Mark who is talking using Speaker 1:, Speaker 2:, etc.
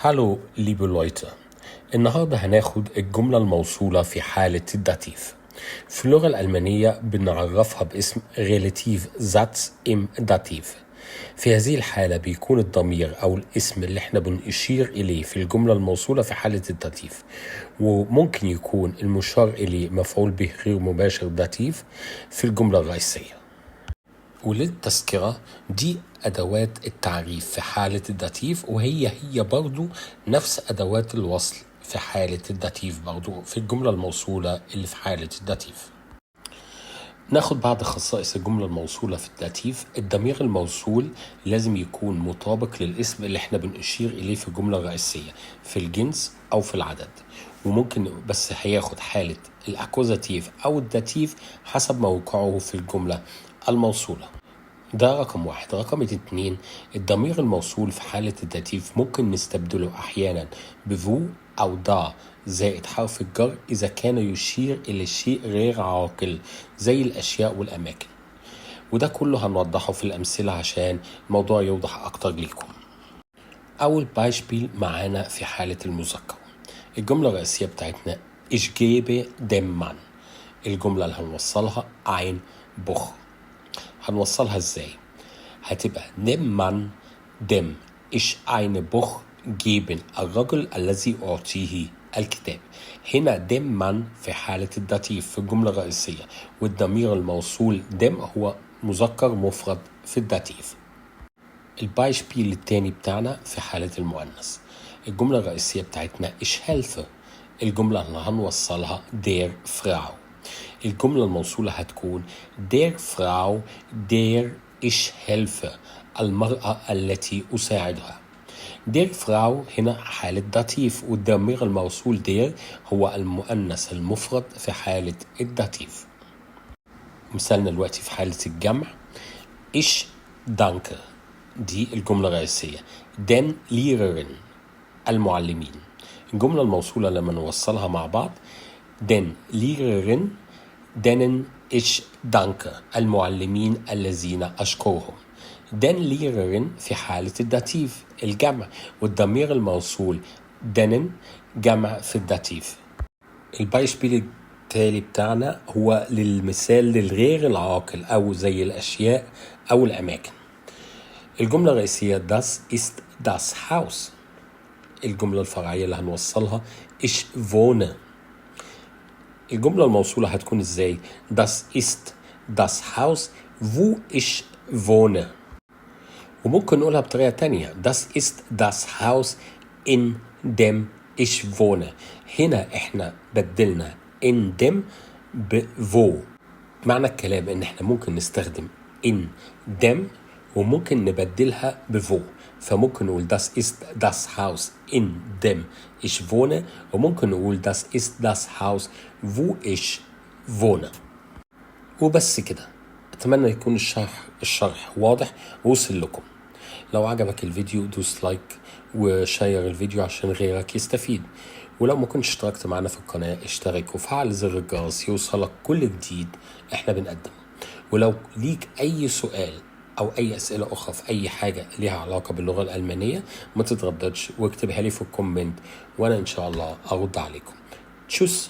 Speaker 1: هالو liebe Leute. النهاردة هناخد الجملة الموصولة في حالة الداتيف. في اللغة الألمانية بنعرفها باسم relativ Satz im Dativ. في هذه الحالة بيكون الضمير أو الاسم اللي احنا بنشير إليه في الجملة الموصولة في حالة الداتيف، وممكن يكون المشار إليه مفعول به غير مباشر داتيف في الجملة الرئيسية. وللتذكرة دي أدوات التعريف في حالة الداتيف، وهي برضو نفس أدوات الوصل في حالة الداتيف برضو في الجملة الموصولة اللي في حالة الداتيف. ناخد بعض خصائص الجملة الموصولة في الداتيف. الضمير الموصول لازم يكون مطابق للاسم اللي احنا بنشير إليه في الجملة الرئيسية في الجنس أو في العدد، وممكن بس هياخد حالة الأكوزاتيف أو الداتيف حسب موقعه في الجملة الموصولة. ده رقم واحد. رقم 2، الضمير الموصول في حالة الداتيف ممكن نستبدله أحيانا بفو أو دا زائد حرف الجر إذا كان يشير إلى شيء غير عاقل زي الأشياء والأماكن، وده كله هنوضحه في الأمثلة عشان الموضوع يوضح أكتر ليكم. أول بايشبيل معانا في حالة المذكر. الجملة الرئيسية بتاعتنا Ich gebe dem Mann. الجملة اللي هنوصلها ein Buch. هنوصلها ازاي؟ هتبقى dem Mann dem ich eine Buch geben، الرجل الذي أعطيه الكتاب. هنا dem Mann في حالة الداتيف في الجملة الرئيسية، والضمير الموصول dem هو مذكر مفرد في الداتيف. البايشبيل التاني بتاعنا في حالة المؤنث. الجملة الرئيسية بتاعتنا ich helfe. الجملة اللي هنوصلها der Frau. الجملة الموصولة هتكون der Frau der ich helfe، المرأة التي أساعدها. der Frau هنا حالة داتيف، والضمير الموصول der هو المؤنث المفرد في حالة الداتيف. مثالنا دلوقتي في حالة الجمع ich danke، دي الجملة الرئيسية. den Lehrerinnen، المعلمين. الجملة الموصولة لما نوصلها مع بعض den Lehrerinnen denen ich danke، المعلمين الذين أشكرهم. den Lehrerin في حالة الداتيف الجمع، والضمير الموصول denen جمع في الداتيف. البايشبيل التالي بتاعنا هو للمثال للغير العاقل أو زي الأشياء أو الأماكن. الجملة الرئيسية das ist das Haus. الجملة الفرعية اللي هنوصلها ich wohne. الجملة الموصولة هتكون ازاي؟ Das ist das Haus wo ich wohne. وممكن نقولها بطريقة تانية Das ist das Haus in dem ich wohne. هنا احنا بدلنا in dem بwo. معنى الكلام ان احنا ممكن نستخدم in dem وممكن نبدلها بwo، فممكن نقول das ist das Haus in dem ich wohne، وممكن نقول das ist das Haus wo ich wohne. وبس كده. أتمنى يكون الشرح واضح ووصل لكم. لو عجبك الفيديو دوس لايك وشير الفيديو عشان غيرك يستفيد، ولو ما كنتش اشتركت معنا في القناة اشترك وفعل زر الجرس يوصلك كل جديد احنا بنقدمه. ولو ليك أي سؤال أو أي أسئلة أخرى في أي حاجة ليها علاقة باللغة الألمانية ما تترددش واكتبها لي في الكومنت، وأنا إن شاء الله أرد عليكم. تشوس.